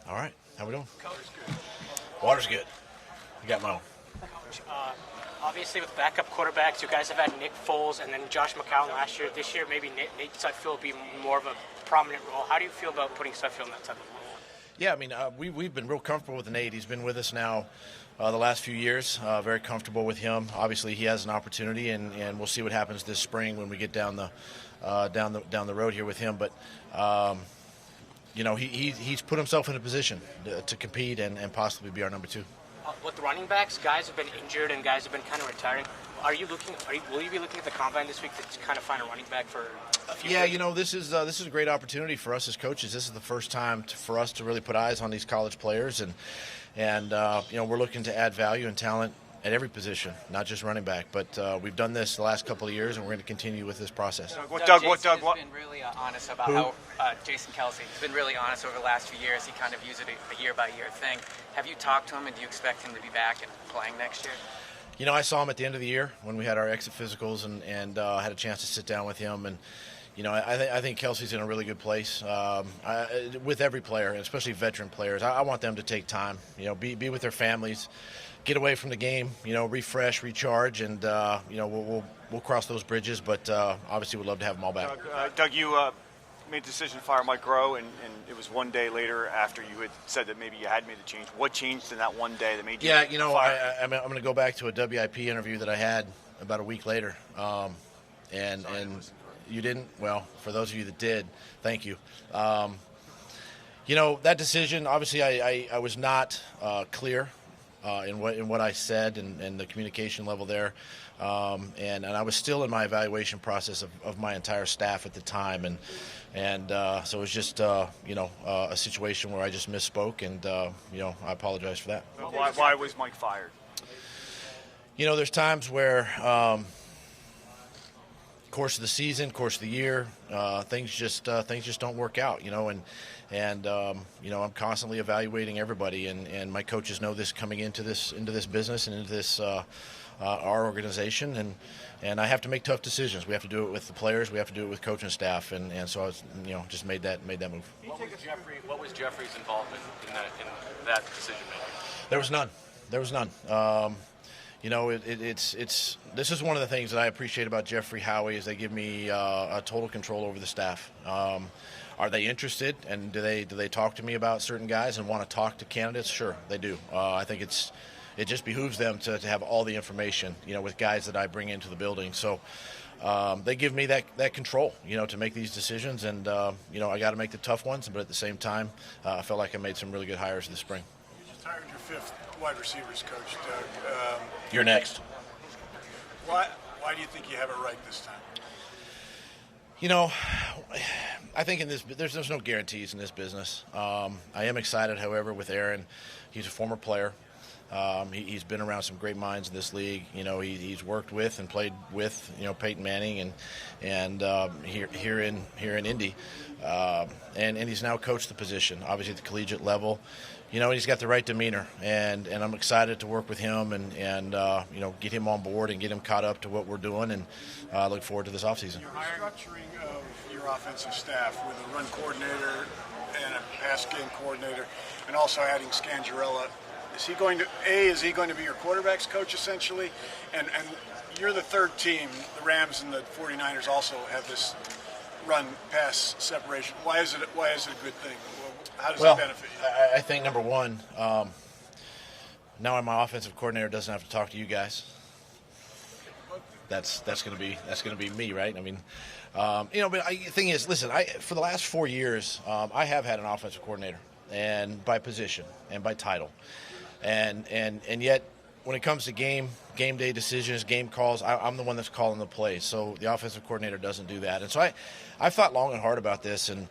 All right. How we doing? Water's good. Water's good. I got my own. Coach, obviously with backup quarterbacks, you guys have had Nick Foles and then Josh McCown last year. This year, maybe Nate Sudfeld will be more of a prominent role. How do you feel about putting Sudfeld in that type of role? Yeah, I mean, we've been real comfortable with Nate. He's been with us now the last few years. Very comfortable with him. Obviously, he has an opportunity, and we'll see what happens this spring when we get down the road here with him. But he's put himself in a position to compete and possibly be our number 2. With the running backs, guys have been injured and guys have been kind of retiring. Will you be looking at the combine this week to kind of find a running back for a few days? This is a great opportunity for us as coaches. This is the first time for us to really put eyes on these college players, and we're looking to add value and talent at every position, not just running back. But we've done this the last couple of years, and we're going to continue with this process. Doug has been really honest about how Jason Kelsey has been really honest over the last few years. He kind of views it a year-by-year thing. Have you talked to him, and do you expect him to be back and playing next year? I saw him at the end of the year when we had our exit physicals and had a chance to sit down with him. And, I think Kelsey's in a really good place with every player, and especially veteran players. I want them to take time, be with their families, get away from the game, refresh, recharge, and, we'll cross those bridges. But obviously we'd love to have them all back. Doug, you made the decision to fire Mike Groh, and it was one day later after you had said that maybe you had made the change. What changed in that one day that made you fire? I'm going to go back to a WIP interview that I had about a week later. And you didn't? Well, for those of you that did, thank you. That decision, obviously I was not clear in what I said and the communication level there. And I was still in my evaluation process of my entire staff at the time. And so it was just, a situation where I just misspoke, and, I apologize for that. Why was Mike fired? There's times where course of the season, course of the year, things just don't work out, and I'm constantly evaluating everybody, and my coaches know this coming into this business and into this our organization, and I have to make tough decisions. We have to do it with the players, we have to do it with coaching staff, and so I was, just made that move. What was Jeffrey's involvement in that decision making? There was none. This is one of the things that I appreciate about Jeffrey, Howie, is they give me a total control over the staff. Are they interested, and do they talk to me about certain guys and want to talk to candidates? Sure, they do. I think it just behooves them to have all the information, with guys that I bring into the building. So they give me that control, to make these decisions, and I got to make the tough ones, but at the same time, I felt like I made some really good hires this spring. You just hired your 5th wide receivers coach, Doug. You're next. Why do you think you have it right this time? I think in this, there's no guarantees in this business. I am excited, however, with Aaron. He's a former player. He's been around some great minds in this league. He's worked with and played with, Peyton Manning and here in Indy, and he's now coached the position, obviously at the collegiate level. He's got the right demeanor, and I'm excited to work with him and get him on board and get him caught up to what we're doing, and look forward to this offseason. Your structuring of your offensive staff with a run coordinator and a pass game coordinator, and also adding Scangarella. Is he going to be your quarterback's coach essentially? And you're the third team. The Rams and the 49ers also have this run-pass separation. Why is it a good thing? How does it benefit you? I think number one, now my offensive coordinator doesn't have to talk to you guys. That's going to be me, right? I mean, but the thing is, listen, for the last 4 years, I have had an offensive coordinator, and by position and by title. And yet, when it comes to game day decisions, game calls, I'm the one that's calling the plays. So the offensive coordinator doesn't do that. And so I've thought long and hard about this, and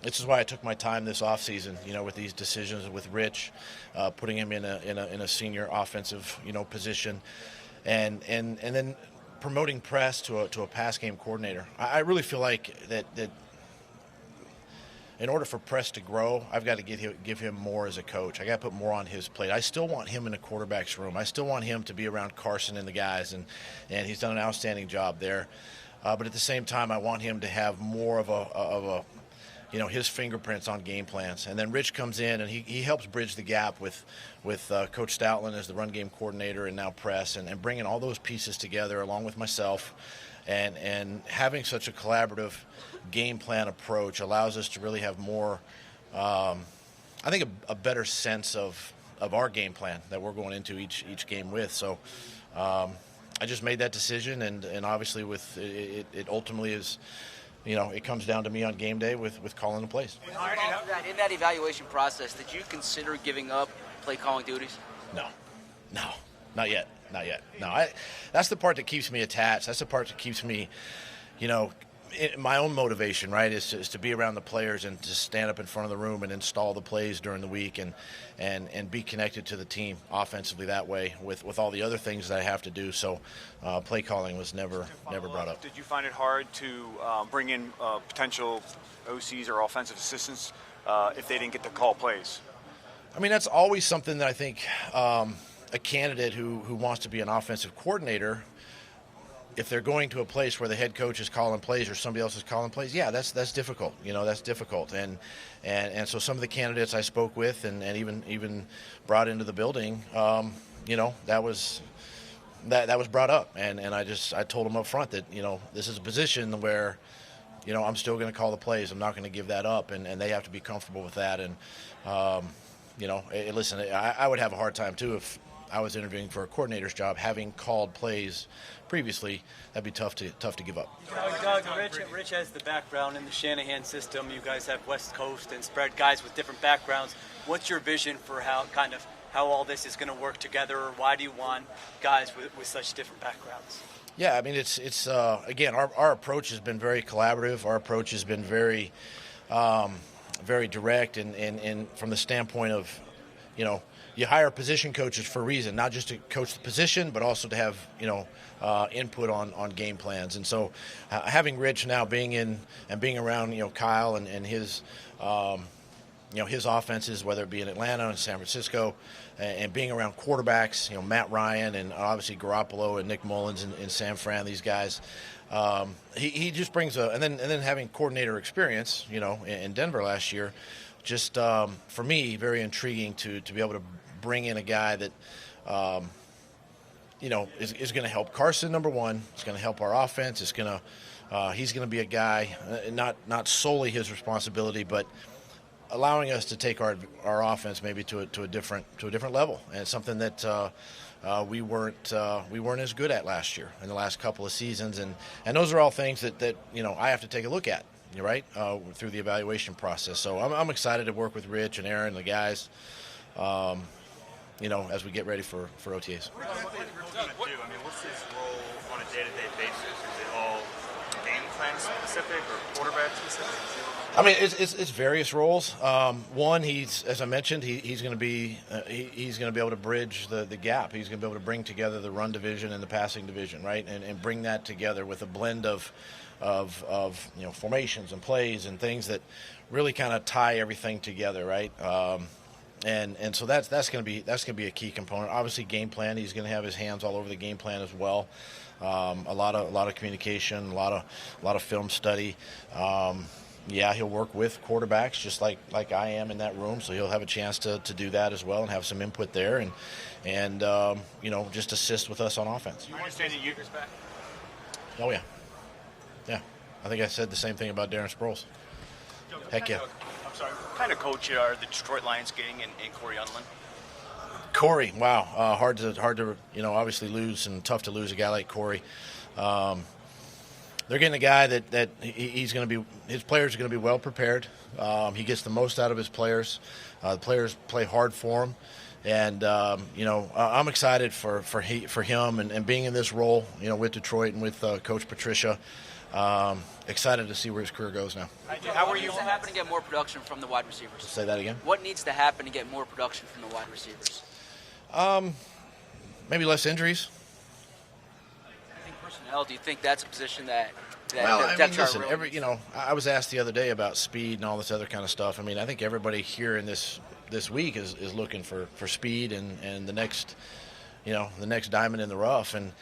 this is why I took my time this offseason, with these decisions with Rich, putting him in a senior offensive, position, and then promoting Press to a pass game coordinator. I really feel like that in order for Press to grow, I've got to give him more as a coach. I got to put more on his plate. I still want him in the quarterback's room. I still want him to be around Carson and the guys, and he's done an outstanding job there. But at the same time, I want him to have more of a his fingerprints on game plans. And then Rich comes in and he helps bridge the gap with Coach Stoutland as the run game coordinator and now press, and bringing all those pieces together along with myself. And having such a collaborative game plan approach allows us to really have more, I think, a better sense of our game plan that we're going into each game with. So I just made that decision, and obviously with it ultimately is, it comes down to me on game day with calling the plays. In that evaluation process, did you consider giving up play calling duties? No, not yet. No, that's the part that keeps me attached. That's the part that keeps me, my own motivation, right, is to be around the players and to stand up in front of the room and install the plays during the week and be connected to the team offensively that way with all the other things that I have to do. So play calling was never brought up. Did you find it hard to bring in potential OCs or offensive assistants if they didn't get to call plays? I mean, that's always something that I think a candidate who wants to be an offensive coordinator, if they're going to a place where the head coach is calling plays or somebody else is calling plays, yeah, that's difficult. That's difficult. And so some of the candidates I spoke with and even brought into the building, that was brought up. And I told them up front that, this is a position where, I'm still going to call the plays. I'm not going to give that up, and they have to be comfortable with that. And, listen, I would have a hard time too if I was interviewing for a coordinator's job, having called plays previously. That'd be tough to give up. Doug, Rich has the background in the Shanahan system. You guys have West Coast and spread guys with different backgrounds. What's your vision for how all this is going to work together, or why do you want guys with such different backgrounds? Yeah, I mean, it's again, our approach has been very collaborative. Our approach has been very very direct, and from the standpoint of, you hire position coaches for a reason, not just to coach the position, but also to have, input on game plans. And so having Rich now being around, Kyle and his, his offenses, whether it be in Atlanta and San Francisco, and being around quarterbacks, Matt Ryan and obviously Garoppolo and Nick Mullins and San Fran, these guys, he just brings and then having coordinator experience, in Denver last year, just for me, very intriguing to be able to bring in a guy that, is going to help Carson, number one. It's going to help our offense. He's going to be a guy, not solely his responsibility, but allowing us to take our offense maybe to a different level, and it's something that we weren't as good at last year in the last couple of seasons, and those are all things that I have to take a look at. You're right, through the evaluation process. So I'm excited to work with Rich and Aaron, the guys, as we get ready for OTAs. What's his role on a day-to-day basis? Is it all game plan specific or quarterback specific? I mean, it's various roles. One, as I mentioned, he's going to be able to bridge the gap. He's going to be able to bring together the run division and the passing division, right, and bring that together with a blend of formations and plays and things that really kind of tie everything together, right? And so that's going to be a key component. Obviously, game plan. He's going to have his hands all over the game plan as well. A lot of communication, a lot of film study. He'll work with quarterbacks just like I am in that room, so he'll have a chance to do that as well and have some input there and just assist with us on offense. You understand that Euchre's back? Oh yeah. Yeah, I think I said the same thing about Darren Sproles. Heck yeah. I'm sorry. What kind of coach are the Detroit Lions getting in Corey Unlin? Corey, wow, hard to obviously lose, and tough to lose a guy like Corey. They're getting a guy that he's going to be. His players are going to be well prepared. He gets the most out of his players. The players play hard for him, and I'm excited for him and being in this role, with Detroit and with Coach Patricia. Excited to see where his career goes now. What needs to happen to get more production from the wide receivers? Say that again. What needs to happen to get more production from the wide receivers? Maybe less injuries. I think personnel. Do you think that's a position that listen, I was asked the other day about speed and all this other kind of stuff. I mean, I think everybody here in this week is looking for speed and the next diamond in the rough. And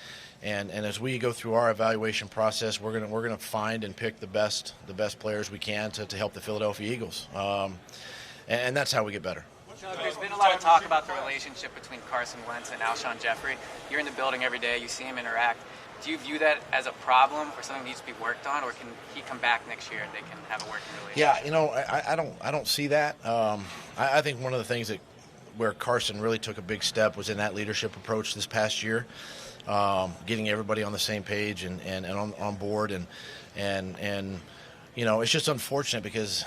And as we go through our evaluation process, we're gonna find and pick the best players we can to help the Philadelphia Eagles, and that's how we get better. There's been a lot of talk about the relationship between Carson Wentz and Alshon Jeffrey. You're in the building every day. You see him interact. Do you view that as a problem or something that needs to be worked on, or can he come back next year and they can have a working relationship? Yeah, I don't see that. I think one of the things where Carson really took a big step was in that leadership approach this past year, getting everybody on the same page and on board, and it's just unfortunate because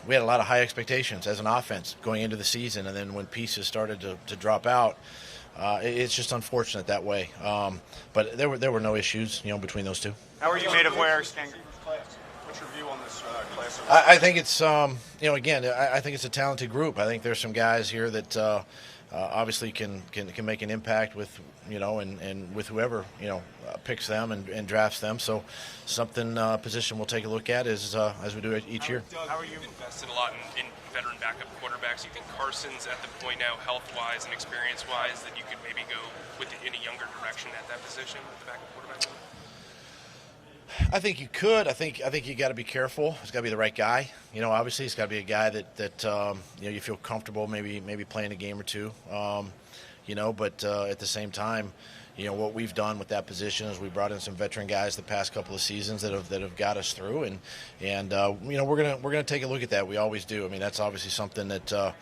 we had a lot of high expectations as an offense going into the season, and then when pieces started to drop out, it's just unfortunate that way. But there were no issues, between those two. How are you made aware, Stan? What's your view on this class? I think it's, again, I think it's a talented group. I think there's some guys here that obviously can make an impact with, and with whoever, picks them and drafts them. So something position we'll take a look at as we do it each year. Doug, how are you invested a lot in veteran backup quarterbacks? Do you think Carson's at the point now, health-wise and experience-wise, that you could maybe go in a younger direction at that position with the backup quarterback? I think you could. I think you got to be careful. It's got to be the right guy. Obviously, it's got to be a guy that you feel comfortable maybe playing a game or two. But at the same time, what we've done with that position is we brought in some veteran guys the past couple of seasons that have got us through, and we're gonna take a look at that. We always do. I mean, that's obviously something that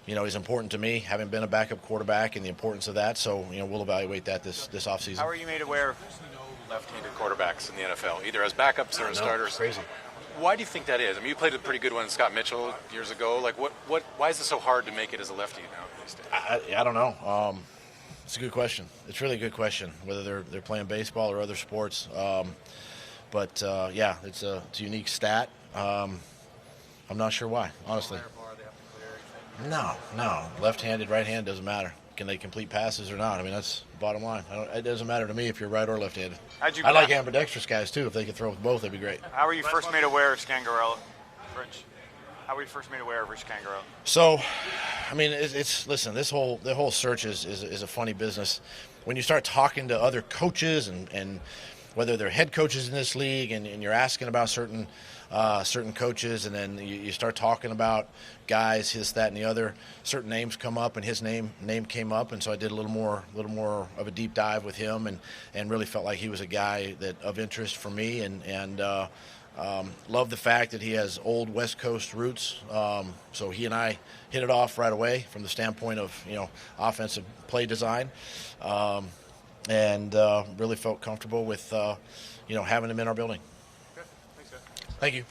is important to me, having been a backup quarterback, and the importance of that. So we'll evaluate that this offseason. How are you made aware of Left-handed quarterbacks in the NFL, either as backups or as starters? Crazy. Why do you think that is? I mean, you played a pretty good one, Scott Mitchell, years ago. Like, why is it so hard to make it as a lefty now these days? I don't know. It's a good question. It's really a good question, whether they're playing baseball or other sports. But it's a unique stat. I'm not sure why, honestly. No. Left-handed, right-handed doesn't matter. Can they complete passes or not? I mean, that's the bottom line. It doesn't matter to me if you're right or left-handed. I like ambidextrous guys, too. If they could throw with both, that'd be great. How were you first made aware of Scangarello, Rich? How were you first made aware of Rich Scangarello? So, I mean, listen, the whole search is a funny business. When you start talking to other coaches and whether they're head coaches in this league and you're asking about certain coaches, and then you start talking about guys, this, that, and the other, certain names come up, and his name came up, and so I did a little more of a deep dive with him, and really felt like he was a guy that of interest for me, and love the fact that he has old West Coast roots. So he and I hit it off right away from the standpoint of offensive play design, and really felt comfortable with having him in our building. Okay. Thanks, guys. Thank you.